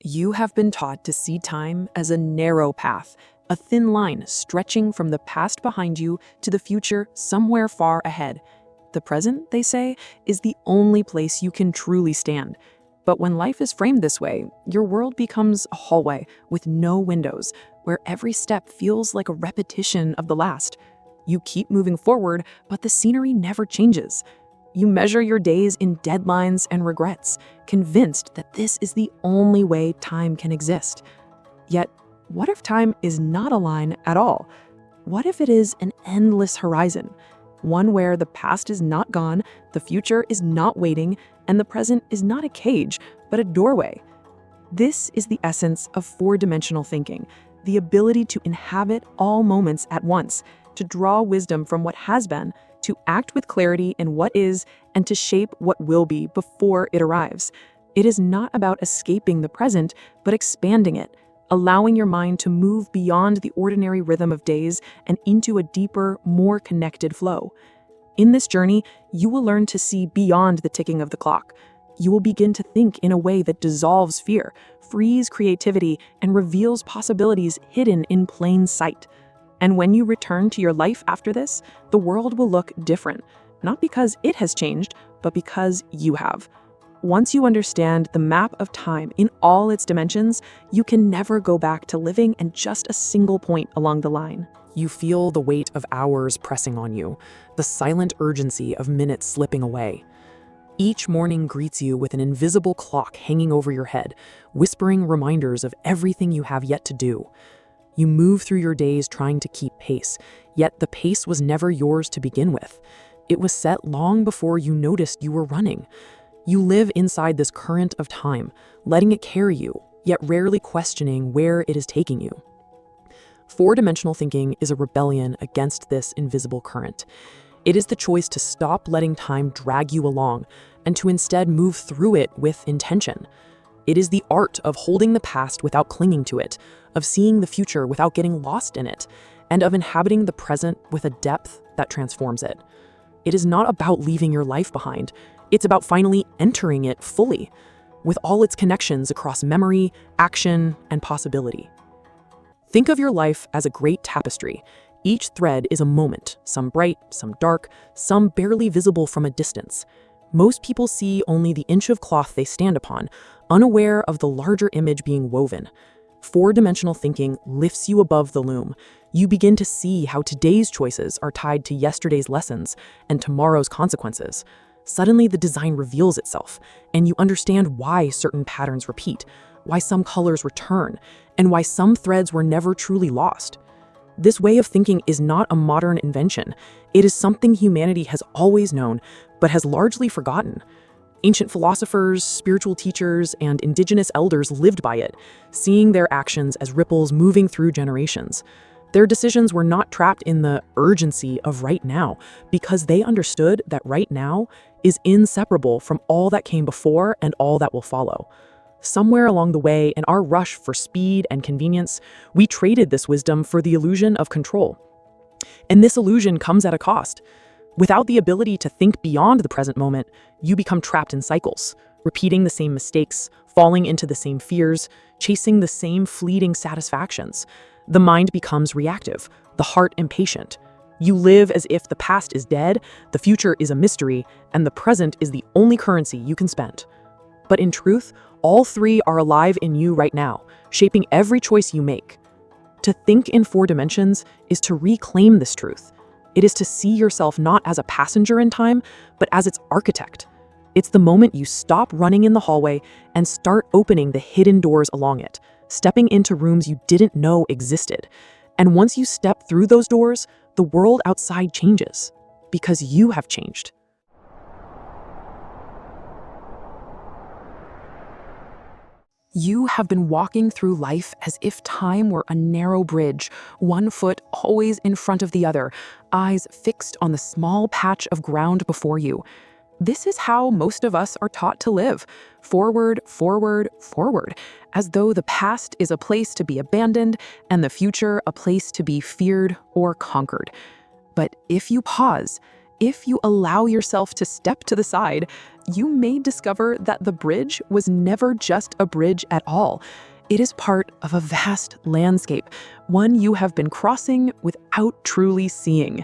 You have been taught to see time as a narrow path, a thin line stretching from the past behind you to the future somewhere far ahead. The present, they say, is the only place you can truly stand. But when life is framed this way, your world becomes a hallway with no windows, where every step feels like a repetition of the last. You keep moving forward, but the scenery never changes. You measure your days in deadlines and regrets, convinced that this is the only way time can exist. Yet, what if time is not a line at all? What if it is an endless horizon? One where the past is not gone, the future is not waiting, and the present is not a cage, but a doorway. This is the essence of four-dimensional thinking, the ability to inhabit all moments at once, to draw wisdom from what has been, to act with clarity in what is, and to shape what will be before it arrives. It is not about escaping the present, but expanding it, allowing your mind to move beyond the ordinary rhythm of days and into a deeper, more connected flow. In this journey, you will learn to see beyond the ticking of the clock. You will begin to think in a way that dissolves fear, frees creativity, and reveals possibilities hidden in plain sight. And when you return to your life after this, the world will look different, not because it has changed, but because you have. Once you understand the map of time in all its dimensions, you can never go back to living in just a single point along the line. You feel the weight of hours pressing on you, the silent urgency of minutes slipping away. Each morning greets you with an invisible clock hanging over your head, whispering reminders of everything you have yet to do. You move through your days trying to keep pace, yet the pace was never yours to begin with. It was set long before you noticed you were running. You live inside this current of time, letting it carry you, yet rarely questioning where it is taking you. Four-dimensional thinking is a rebellion against this invisible current. It is the choice to stop letting time drag you along and to instead move through it with intention. It is the art of holding the past without clinging to it, of seeing the future without getting lost in it, and of inhabiting the present with a depth that transforms it. It is not about leaving your life behind. It's about finally entering it fully, with all its connections across memory, action, and possibility. Think of your life as a great tapestry. Each thread is a moment, some bright, some dark, some barely visible from a distance. Most people see only the inch of cloth they stand upon, unaware of the larger image being woven. Four-dimensional thinking lifts you above the loom. You begin to see how today's choices are tied to yesterday's lessons and tomorrow's consequences. Suddenly, the design reveals itself, and you understand why certain patterns repeat, why some colors return, and why some threads were never truly lost. This way of thinking is not a modern invention. It is something humanity has always known, but has largely forgotten. Ancient philosophers, spiritual teachers, and indigenous elders lived by it, seeing their actions as ripples moving through generations. Their decisions were not trapped in the urgency of right now, because they understood that right now is inseparable from all that came before and all that will follow. Somewhere along the way, in our rush for speed and convenience, we traded this wisdom for the illusion of control. And this illusion comes at a cost. Without the ability to think beyond the present moment, you become trapped in cycles, repeating the same mistakes, falling into the same fears, chasing the same fleeting satisfactions. The mind becomes reactive, the heart impatient. You live as if the past is dead, the future is a mystery, and the present is the only currency you can spend. But in truth, all three are alive in you right now, shaping every choice you make. To think in four dimensions is to reclaim this truth. It is to see yourself not as a passenger in time, but as its architect. It's the moment you stop running in the hallway and start opening the hidden doors along it, stepping into rooms you didn't know existed. And once you step through those doors, the world outside changes, because you have changed. You have been walking through life as if time were a narrow bridge, one foot always in front of the other, eyes fixed on the small patch of ground before you. This is how most of us are taught to live, forward, forward, forward, as though the past is a place to be abandoned and the future a place to be feared or conquered. But if you pause, if you allow yourself to step to the side, you may discover that the bridge was never just a bridge at all. It is part of a vast landscape, one you have been crossing without truly seeing.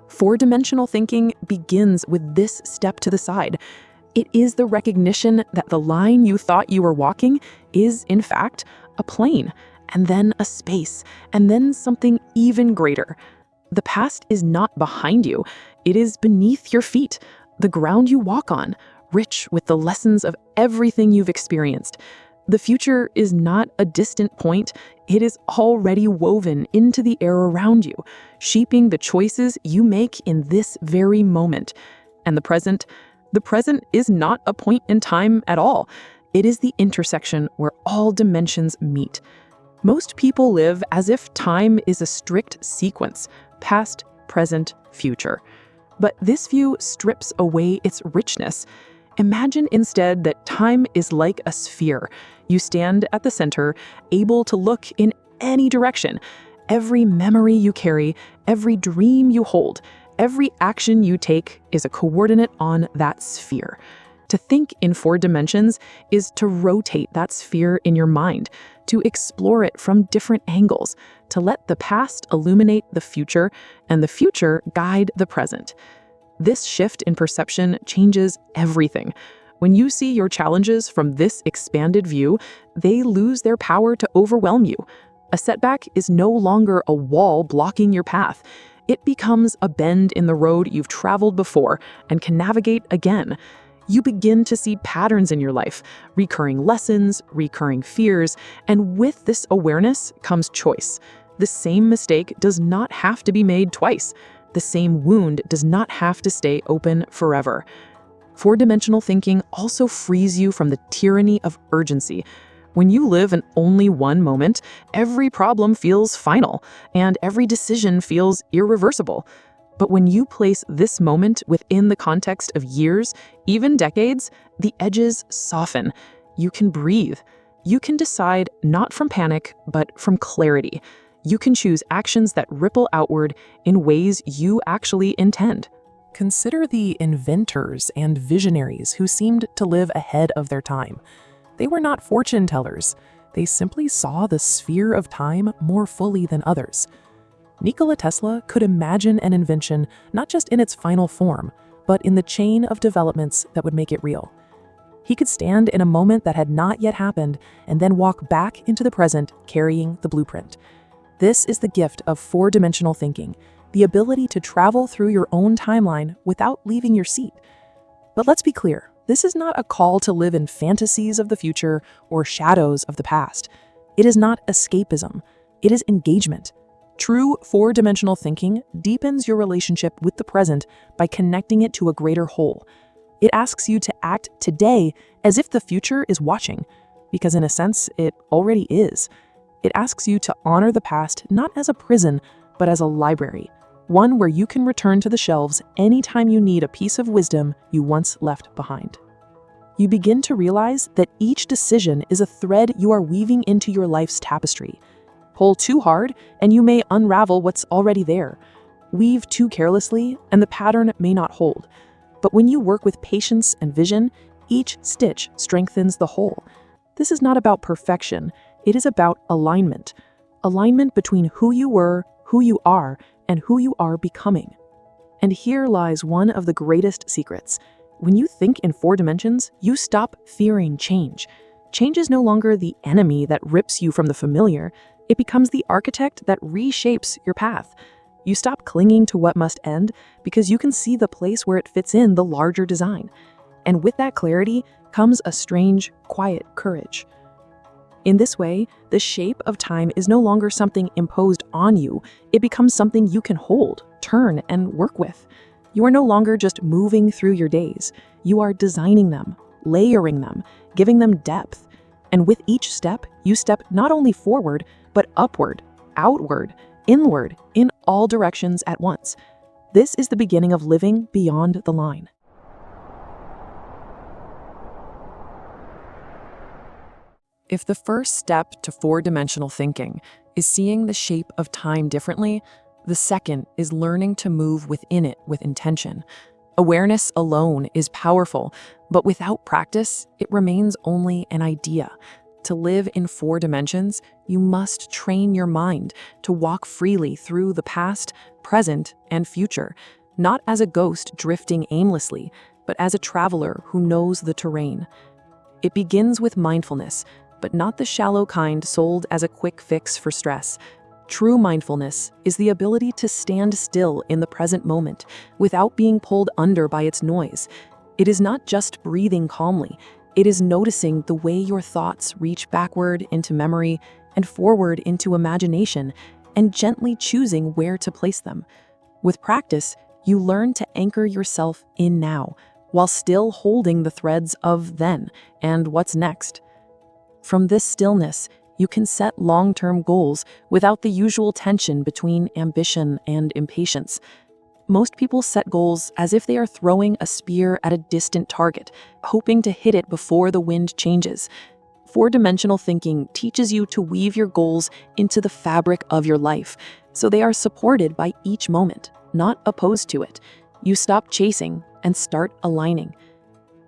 Four-dimensional thinking begins with this step to the side. It is the recognition that the line you thought you were walking is, in fact, a plane, and then a space, and then something even greater. The past is not behind you. It is beneath your feet, the ground you walk on, rich with the lessons of everything you've experienced. The future is not a distant point. It is already woven into the air around you, shaping the choices you make in this very moment. And the present is not a point in time at all. It is the intersection where all dimensions meet. Most people live as if time is a strict sequence: past, present, future. But this view strips away its richness. Imagine instead that time is like a sphere. You stand at the center, able to look in any direction. Every memory you carry, every dream you hold, every action you take is a coordinate on that sphere. To think in 4 dimensions is to rotate that sphere in your mind, to explore it from different angles, to let the past illuminate the future and the future guide the present. This shift in perception changes everything. When you see your challenges from this expanded view, they lose their power to overwhelm you. A setback is no longer a wall blocking your path. It becomes a bend in the road you've traveled before and can navigate again. You begin to see patterns in your life, recurring lessons, recurring fears, and with this awareness comes choice. The same mistake does not have to be made twice. The same wound does not have to stay open forever. 4-dimensional thinking also frees you from the tyranny of urgency. When you live in only one moment, every problem feels final, and every decision feels irreversible. But when you place this moment within the context of years, even decades, the edges soften. You can breathe. You can decide not from panic, but from clarity. You can choose actions that ripple outward in ways you actually intend. Consider the inventors and visionaries who seemed to live ahead of their time. They were not fortune tellers. They simply saw the sphere of time more fully than others. Nikola Tesla could imagine an invention not just in its final form, but in the chain of developments that would make it real. He could stand in a moment that had not yet happened and then walk back into the present carrying the blueprint. This is the gift of 4-dimensional thinking, the ability to travel through your own timeline without leaving your seat. But let's be clear, this is not a call to live in fantasies of the future or shadows of the past. It is not escapism. It is engagement. True 4-dimensional thinking deepens your relationship with the present by connecting it to a greater whole. It asks you to act today as if the future is watching, because in a sense, it already is. It asks you to honor the past not as a prison, but as a library, one where you can return to the shelves anytime you need a piece of wisdom you once left behind. You begin to realize that each decision is a thread you are weaving into your life's tapestry. Pull too hard, and you may unravel what's already there. Weave too carelessly, and the pattern may not hold. But when you work with patience and vision, each stitch strengthens the whole. This is not about perfection. It is about alignment. Alignment between who you were, who you are, and who you are becoming. And here lies one of the greatest secrets. When you think in 4 dimensions, you stop fearing change. Change is no longer the enemy that rips you from the familiar. It becomes the architect that reshapes your path. You stop clinging to what must end because you can see the place where it fits in the larger design. And with that clarity comes a strange, quiet courage. In this way, the shape of time is no longer something imposed on you. It becomes something you can hold, turn, and work with. You are no longer just moving through your days. You are designing them, layering them, giving them depth. And with each step, you step not only forward, but upward, outward, inward, in all directions at once. This is the beginning of living beyond the line. If the first step to 4-dimensional thinking is seeing the shape of time differently, The second is learning to move within it with intention. Awareness alone is powerful, but without practice, it remains only an idea. To live in 4 dimensions, you must train your mind to walk freely through the past, present, and future, not as a ghost drifting aimlessly, but as a traveler who knows the terrain. It begins with mindfulness, but not the shallow kind sold as a quick fix for stress. True mindfulness is the ability to stand still in the present moment without being pulled under by its noise. It is not just breathing calmly, it is noticing the way your thoughts reach backward into memory and forward into imagination, and gently choosing where to place them. With practice, you learn to anchor yourself in now, while still holding the threads of then and what's next. From this stillness, you can set long-term goals without the usual tension between ambition and impatience. Most people set goals as if they are throwing a spear at a distant target, hoping to hit it before the wind changes. 4-dimensional thinking teaches you to weave your goals into the fabric of your life, so they are supported by each moment, not opposed to it. You stop chasing and start aligning.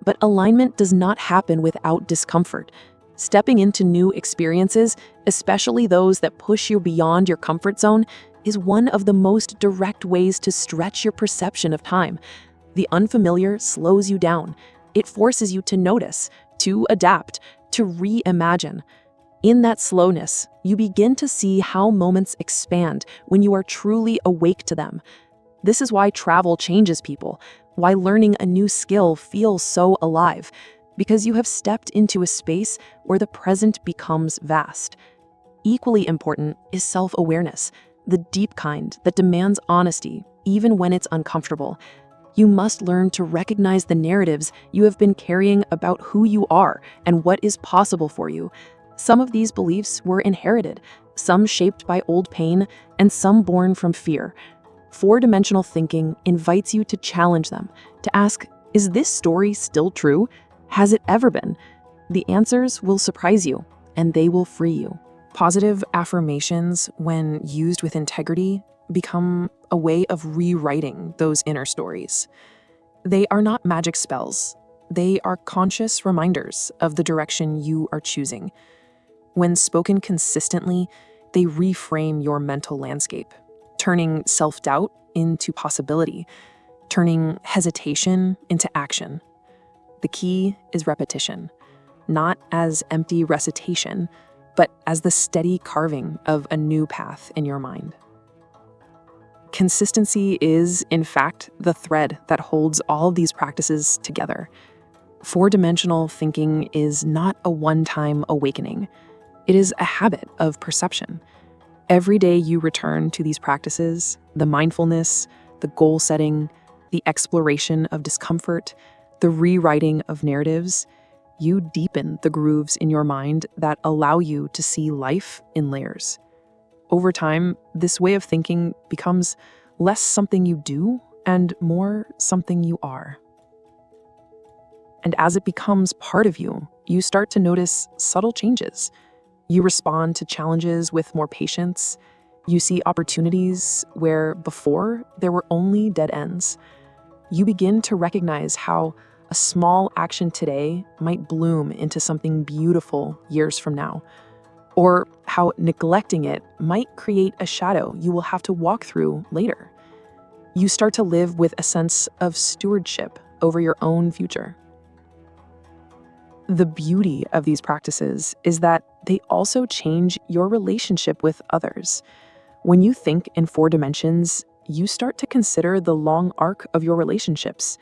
But alignment does not happen without discomfort. Stepping into new experiences, especially those that push you beyond your comfort zone, is one of the most direct ways to stretch your perception of time. The unfamiliar slows you down. It forces you to notice, to adapt, to reimagine. In that slowness, you begin to see how moments expand when you are truly awake to them. This is why travel changes people, why learning a new skill feels so alive, because you have stepped into a space where the present becomes vast. Equally important is self-awareness, the deep kind that demands honesty, even when it's uncomfortable. You must learn to recognize the narratives you have been carrying about who you are and what is possible for you. Some of these beliefs were inherited, some shaped by old pain, and some born from fear. 4-dimensional thinking invites you to challenge them, to ask, is this story still true? Has it ever been? The answers will surprise you, and they will free you. Positive affirmations, when used with integrity, become a way of rewriting those inner stories. They are not magic spells. They are conscious reminders of the direction you are choosing. When spoken consistently, they reframe your mental landscape, turning self-doubt into possibility, turning hesitation into action. The key is repetition, not as empty recitation, but as the steady carving of a new path in your mind. Consistency is, in fact, the thread that holds all of these practices together. 4-dimensional thinking is not a one-time awakening. It is a habit of perception. Every day you return to these practices, the mindfulness, the goal setting, the exploration of discomfort, the rewriting of narratives, you deepen the grooves in your mind that allow you to see life in layers. Over time, this way of thinking becomes less something you do and more something you are. And as it becomes part of you, you start to notice subtle changes. You respond to challenges with more patience. You see opportunities where before there were only dead ends. You begin to recognize how a small action today might bloom into something beautiful years from now, or how neglecting it might create a shadow you will have to walk through later. You start to live with a sense of stewardship over your own future. The beauty of these practices is that they also change your relationship with others. When you think in 4 dimensions, you start to consider the long arc of your relationships,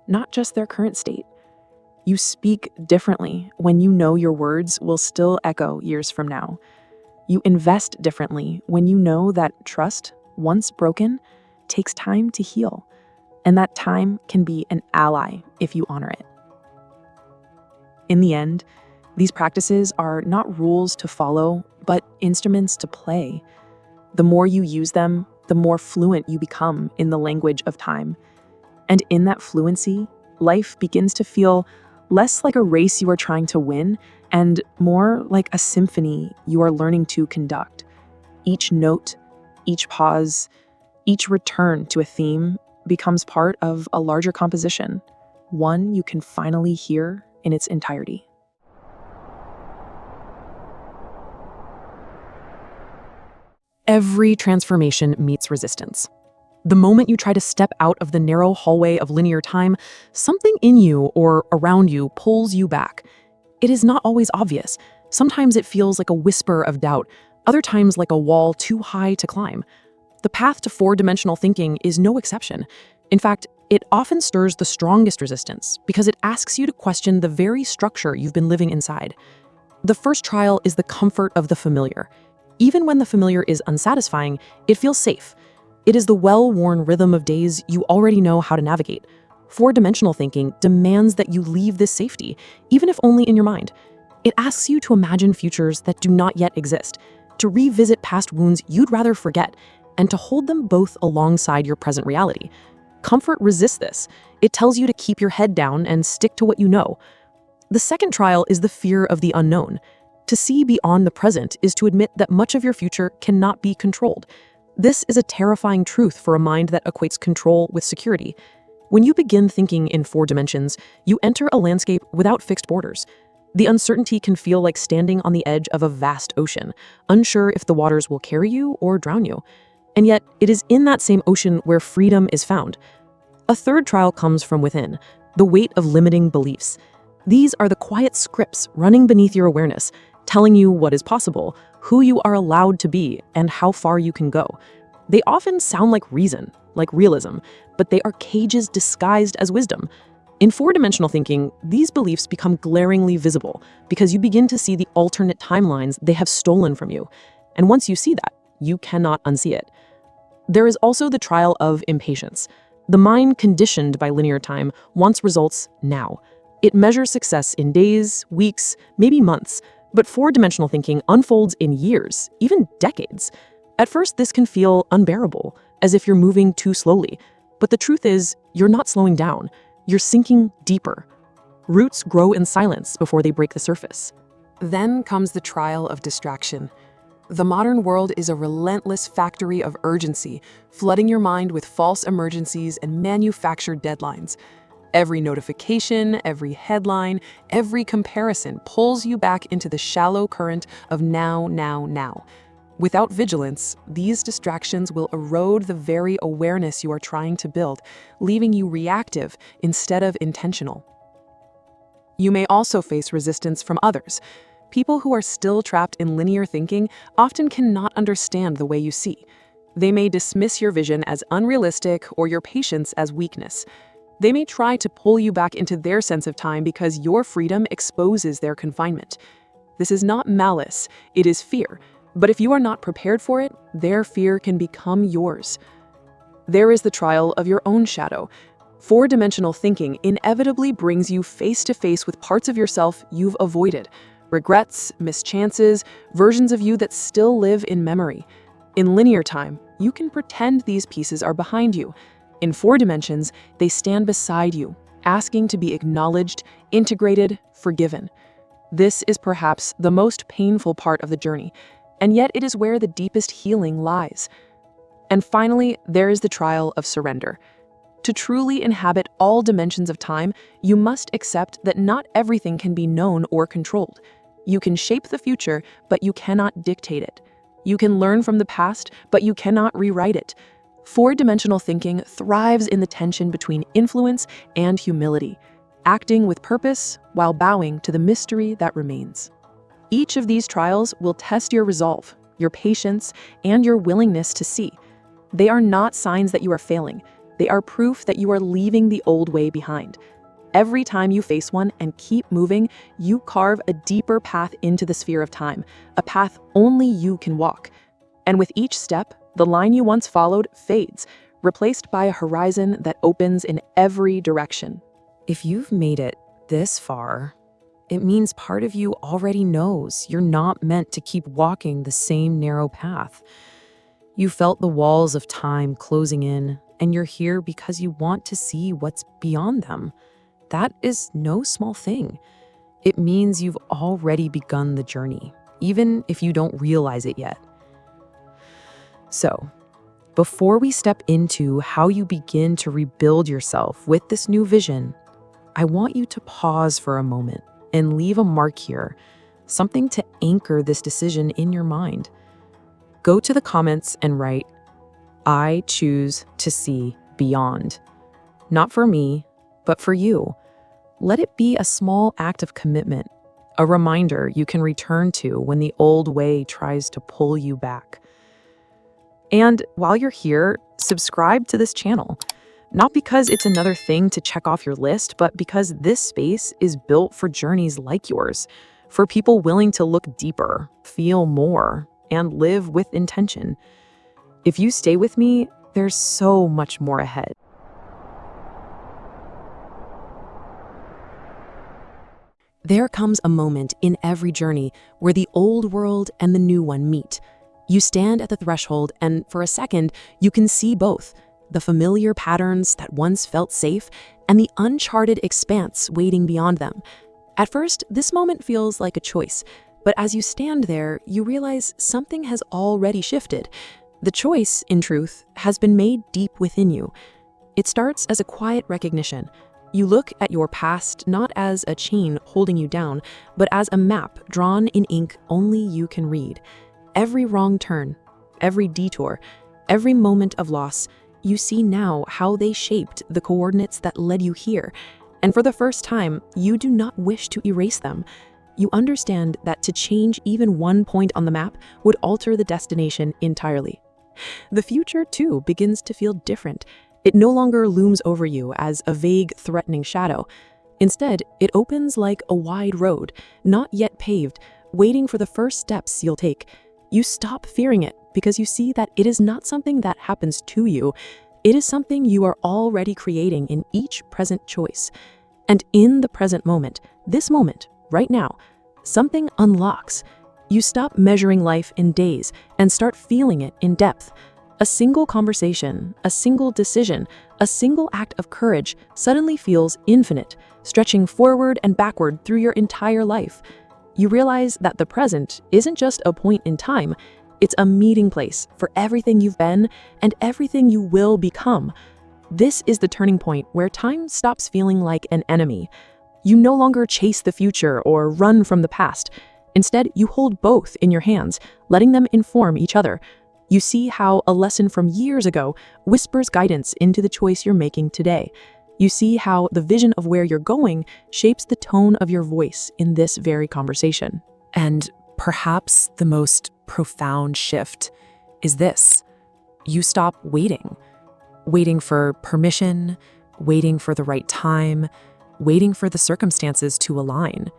not just their current state. You speak differently when you know your words will still echo years from now. You invest differently when you know that trust, once broken, takes time to heal, and that time can be an ally if you honor it. In the end, these practices are not rules to follow, but instruments to play. The more you use them, the more fluent you become in the language of time. And in that fluency, life begins to feel less like a race you are trying to win and more like a symphony you are learning to conduct. Each note, each pause, Each return to a theme becomes part of a larger composition, one you can finally hear in its entirety. Every transformation meets resistance. The moment you try to step out of the narrow hallway of linear time, something in you or around you pulls you back. It is not always obvious. Sometimes it feels like a whisper of doubt, other times like a wall too high to climb. The path to four-dimensional thinking is no exception. In fact, it often stirs the strongest resistance because it asks you to question the very structure you've been living inside. The first trial is the comfort of the familiar. Even when the familiar is unsatisfying, it feels safe. It is the well-worn rhythm of days you already know how to navigate. Four-dimensional thinking demands that you leave this safety, even if only in your mind. It asks you to imagine futures that do not yet exist, to revisit past wounds you'd rather forget, and to hold them both alongside your present reality. Comfort resists this. It tells you to keep your head down and stick to what you know. The second trial is the fear of the unknown. To see beyond the present is to admit that much of your future cannot be controlled. This is a terrifying truth for a mind that equates control with security. When you begin thinking in four dimensions, you enter a landscape without fixed borders. The uncertainty can feel like standing on the edge of a vast ocean, unsure if the waters will carry you or drown you. And yet, it is in that same ocean where freedom is found. A third trial comes from within, the weight of limiting beliefs. These are the quiet scripts running beneath your awareness, telling you what is possible, who you are allowed to be, and how far you can go. They often sound like reason, like realism, but they are cages disguised as wisdom. In four-dimensional thinking, these beliefs become glaringly visible because you begin to see the alternate timelines they have stolen from you. And once you see that, you cannot unsee it. There is also the trial of impatience. The mind conditioned by linear time wants results now. It measures success in days, weeks, maybe months, but four-dimensional thinking unfolds in years, even decades. At first, this can feel unbearable, as if you're moving too slowly. But the truth is, you're not slowing down. You're sinking deeper. Roots grow in silence before they break the surface. Then comes the trial of distraction. The modern world is a relentless factory of urgency, flooding your mind with false emergencies and manufactured deadlines. Every notification, every headline, every comparison pulls you back into the shallow current of now, now, now. Without vigilance, these distractions will erode the very awareness you are trying to build, leaving you reactive instead of intentional. You may also face resistance from others. People who are still trapped in linear thinking often cannot understand the way you see. They may dismiss your vision as unrealistic or your patience as weakness. They may try to pull you back into their sense of time because your freedom exposes their confinement. This is not malice, it is fear. But if you are not prepared for it, their fear can become yours. There is the trial of your own shadow. Four-dimensional thinking inevitably brings you face to face with parts of yourself you've avoided. Regrets, mischances, versions of you that still live in memory. In linear time, you can pretend these pieces are behind you. In four dimensions, they stand beside you, asking to be acknowledged, integrated, forgiven. This is perhaps the most painful part of the journey, and yet it is where the deepest healing lies. And finally, there is the trial of surrender. To truly inhabit all dimensions of time, you must accept that not everything can be known or controlled. You can shape the future, but you cannot dictate it. You can learn from the past, but you cannot rewrite it. Four-dimensional thinking thrives in the tension between influence and humility, acting with purpose while bowing to the mystery that remains. Each of these trials will test your resolve, your patience, and your willingness to see. They are not signs that you are failing. They are proof that you are leaving the old way behind. Every time you face one and keep moving, you carve a deeper path into the sphere of time, a path only you can walk. And with each step, the line you once followed fades, replaced by a horizon that opens in every direction. If you've made it this far, it means part of you already knows you're not meant to keep walking the same narrow path. You felt the walls of time closing in, and you're here because you want to see what's beyond them. That is no small thing. It means you've already begun the journey, even if you don't realize it yet. So, before we step into how you begin to rebuild yourself with this new vision, I want you to pause for a moment and leave a mark here, something to anchor this decision in your mind. Go to the comments and write, "I choose to see beyond." Not for me, but for you. Let it be a small act of commitment, a reminder you can return to when the old way tries to pull you back. And while you're here, subscribe to this channel. Not because it's another thing to check off your list, but because this space is built for journeys like yours, for people willing to look deeper, feel more, and live with intention. If you stay with me, there's so much more ahead. There comes a moment in every journey where the old world and the new one meet. You stand at the threshold, and for a second, you can see both, the familiar patterns that once felt safe and the uncharted expanse waiting beyond them. At first, this moment feels like a choice, but as you stand there, you realize something has already shifted. The choice, in truth, has been made deep within you. It starts as a quiet recognition. You look at your past not as a chain holding you down, but as a map drawn in ink only you can read. Every wrong turn, every detour, every moment of loss, you see now how they shaped the coordinates that led you here. And for the first time, you do not wish to erase them. You understand that to change even one point on the map would alter the destination entirely. The future, too, begins to feel different. It no longer looms over you as a vague, threatening shadow. Instead, it opens like a wide road, not yet paved, waiting for the first steps you'll take. You stop fearing it because you see that it is not something that happens to you. It is something you are already creating in each present choice. And in the present moment, this moment, right now, something unlocks. You stop measuring life in days and start feeling it in depth. A single conversation, a single decision, a single act of courage suddenly feels infinite, stretching forward and backward through your entire life. You realize that the present isn't just a point in time, it's a meeting place for everything you've been and everything you will become. This is the turning point where time stops feeling like an enemy. You no longer chase the future or run from the past. Instead, you hold both in your hands, letting them inform each other. You see how a lesson from years ago whispers guidance into the choice you're making today. You see how the vision of where you're going shapes the tone of your voice in this very conversation. And perhaps the most profound shift is this. You stop waiting for permission, waiting for the right time, waiting for the circumstances to align.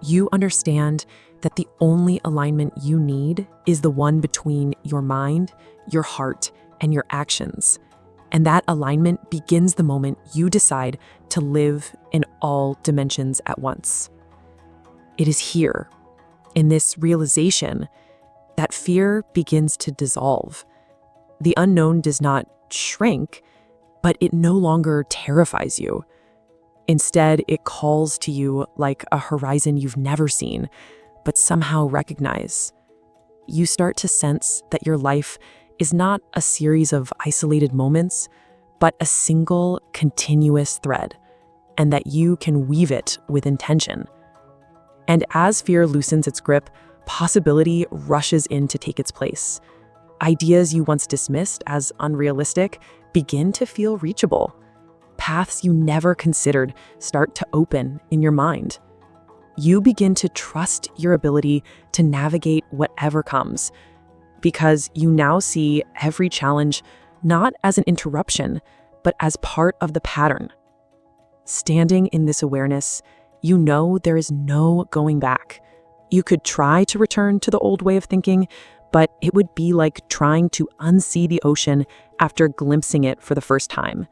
You understand that the only alignment you need is the one between your mind, your heart, and your actions. And that alignment begins the moment you decide to live in all dimensions at once. It is here, in this realization, that fear begins to dissolve. The unknown does not shrink, but it no longer terrifies you. Instead, it calls to you like a horizon you've never seen, but somehow recognize. You start to sense that your life is not a series of isolated moments, but a single continuous thread, and that you can weave it with intention. And as fear loosens its grip, possibility rushes in to take its place. Ideas you once dismissed as unrealistic begin to feel reachable. Paths you never considered start to open in your mind. You begin to trust your ability to navigate whatever comes, because you now see every challenge not as an interruption, but as part of the pattern. Standing in this awareness, you know there is no going back. You could try to return to the old way of thinking, but it would be like trying to unsee the ocean after glimpsing it for the first time.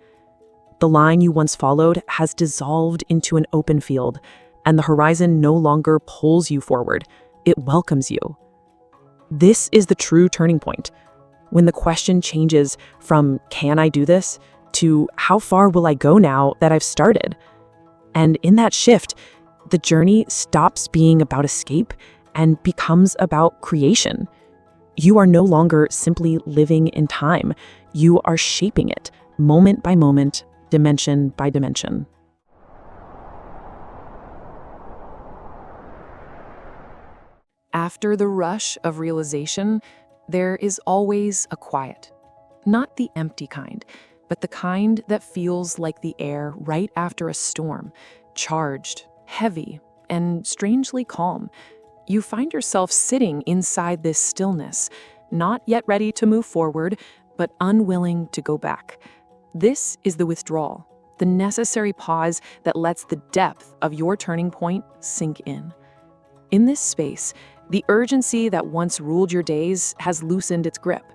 The line you once followed has dissolved into an open field, and the horizon no longer pulls you forward, it welcomes you. This is the true turning point, when the question changes from "can I do this?" to "how far will I go now that I've started?" And in that shift, the journey stops being about escape and becomes about creation. You are no longer simply living in time. You are shaping it, moment by moment, dimension by dimension. After the rush of realization, there is always a quiet. Not the empty kind, but the kind that feels like the air right after a storm, charged, heavy, and strangely calm. You find yourself sitting inside this stillness, not yet ready to move forward, but unwilling to go back. This is the withdrawal, the necessary pause that lets the depth of your turning point sink in. In this space, the urgency that once ruled your days has loosened its grip.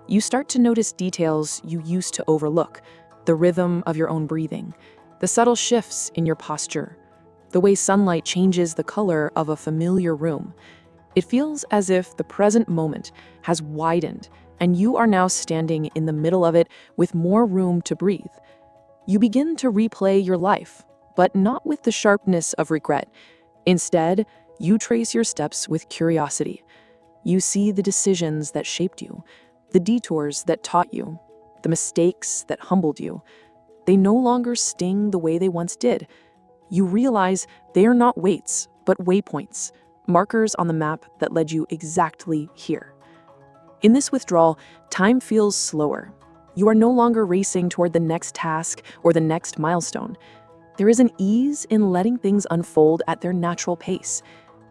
You start to notice details you used to overlook, the rhythm of your own breathing, the subtle shifts in your posture, the way sunlight changes the color of a familiar room. It feels as if the present moment has widened and you are now standing in the middle of it with more room to breathe. You begin to replay your life, but not with the sharpness of regret. Instead, you trace your steps with curiosity. You see the decisions that shaped you, the detours that taught you, the mistakes that humbled you. They no longer sting the way they once did. You realize they are not weights, but waypoints, markers on the map that led you exactly here. In this withdrawal, time feels slower. You are no longer racing toward the next task or the next milestone. There is an ease in letting things unfold at their natural pace.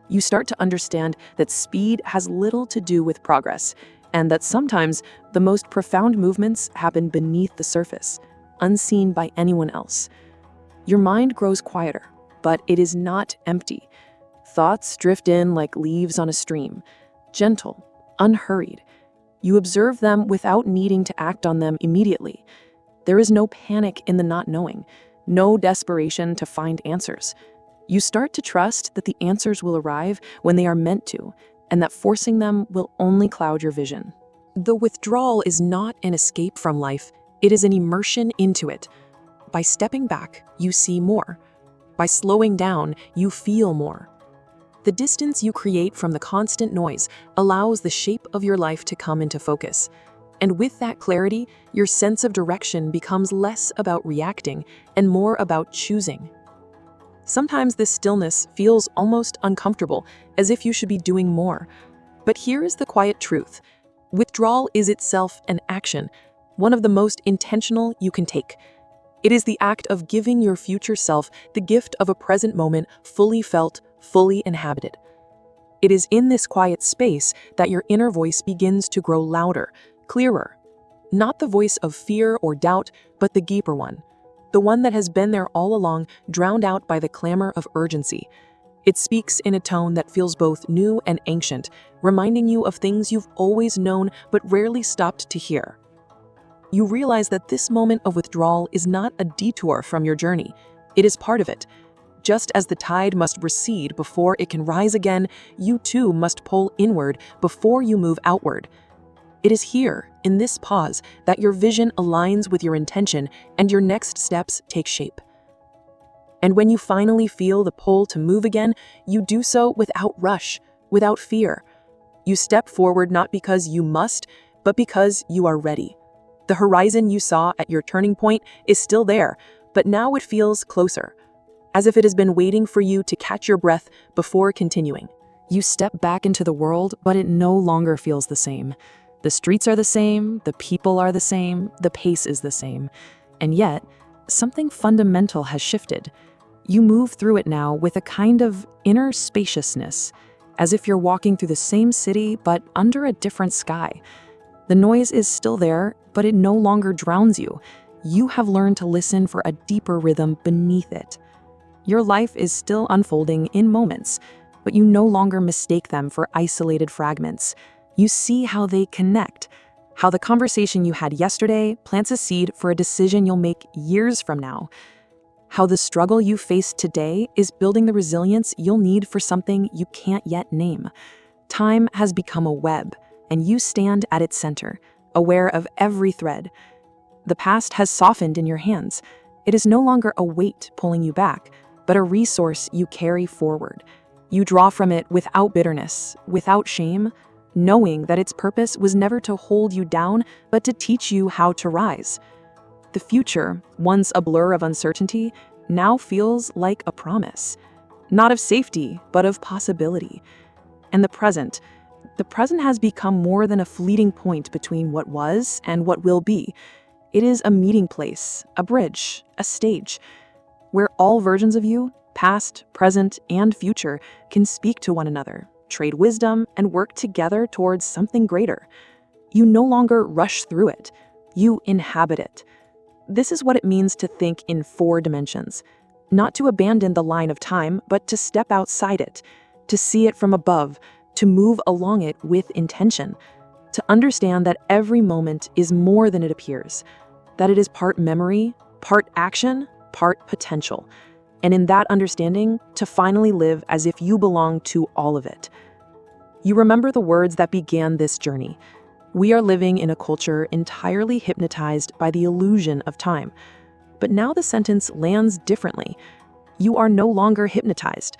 You start to understand that speed has little to do with progress, and that sometimes the most profound movements happen beneath the surface, unseen by anyone else. Your mind grows quieter, but it is not empty. Thoughts drift in like leaves on a stream, gentle, unhurried. You observe them without needing to act on them immediately. There is no panic in the not knowing, no desperation to find answers. You start to trust that the answers will arrive when they are meant to, and that forcing them will only cloud your vision. The withdrawal is not an escape from life, it is an immersion into it. By stepping back, you see more. By slowing down, you feel more. The distance you create from the constant noise allows the shape of your life to come into focus. And with that clarity, your sense of direction becomes less about reacting and more about choosing. Sometimes this stillness feels almost uncomfortable, as if you should be doing more. But here is the quiet truth. Withdrawal is itself an action, one of the most intentional you can take. It is the act of giving your future self the gift of a present moment fully felt, fully inhabited. It is in this quiet space that your inner voice begins to grow louder, clearer. Not the voice of fear or doubt, but the deeper one. The one that has been there all along, drowned out by the clamor of urgency. It speaks in a tone that feels both new and ancient, reminding you of things you've always known but rarely stopped to hear. You realize that this moment of withdrawal is not a detour from your journey. It is part of it. Just as the tide must recede before it can rise again, you too must pull inward before you move outward. It is here, in this pause, that your vision aligns with your intention and your next steps take shape. And when you finally feel the pull to move again, you do so without rush, without fear. You step forward not because you must, but because you are ready. The horizon you saw at your turning point is still there, but now it feels closer, as if it has been waiting for you to catch your breath before continuing. You step back into the world, but it no longer feels the same. The streets are the same, the people are the same, the pace is the same. And yet, something fundamental has shifted. You move through it now with a kind of inner spaciousness, as if you're walking through the same city but under a different sky. The noise is still there, but it no longer drowns you. You have learned to listen for a deeper rhythm beneath it. Your life is still unfolding in moments, but you no longer mistake them for isolated fragments. You see how they connect, how the conversation you had yesterday plants a seed for a decision you'll make years from now, how the struggle you face today is building the resilience you'll need for something you can't yet name. Time has become a web, and you stand at its center, aware of every thread. The past has softened in your hands. It is no longer a weight pulling you back, but a resource you carry forward. You draw from it without bitterness, without shame, knowing that its purpose was never to hold you down, but to teach you how to rise. The future, once a blur of uncertainty, now feels like a promise, not of safety, but of possibility. And the present has become more than a fleeting point between what was and what will be. It is a meeting place, a bridge, a stage, where all versions of you, past, present, and future, can speak to one another, trade wisdom, and work together towards something greater. You no longer rush through it. You inhabit it. This is what it means to think in 4 dimensions. Not to abandon the line of time, but to step outside it, to see it from above, to move along it with intention, to understand that every moment is more than it appears, that it is part memory, part action, part potential. And in that understanding, to finally live as if you belong to all of it. You remember the words that began this journey. We are living in a culture entirely hypnotized by the illusion of time. But now the sentence lands differently. You are no longer hypnotized.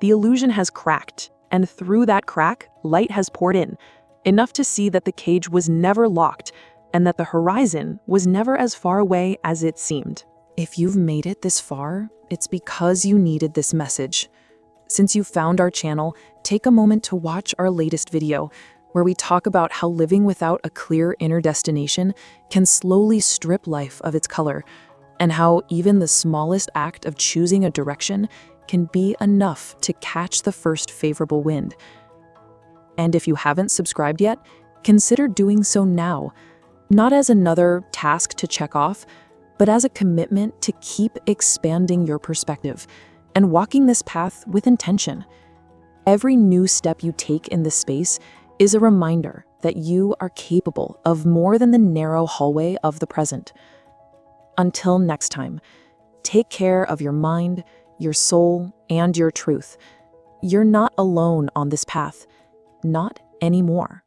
The illusion has cracked, and through that crack, light has poured in, enough to see that the cage was never locked, and that the horizon was never as far away as it seemed. If you've made it this far, it's because you needed this message. Since you found our channel, take a moment to watch our latest video, where we talk about how living without a clear inner destination can slowly strip life of its color, and how even the smallest act of choosing a direction can be enough to catch the first favorable wind. And if you haven't subscribed yet, consider doing so now, not as another task to check off, but as a commitment to keep expanding your perspective and walking this path with intention. Every new step you take in this space is a reminder that you are capable of more than the narrow hallway of the present. Until next time, take care of your mind, your soul, and your truth. You're not alone on this path. Not anymore.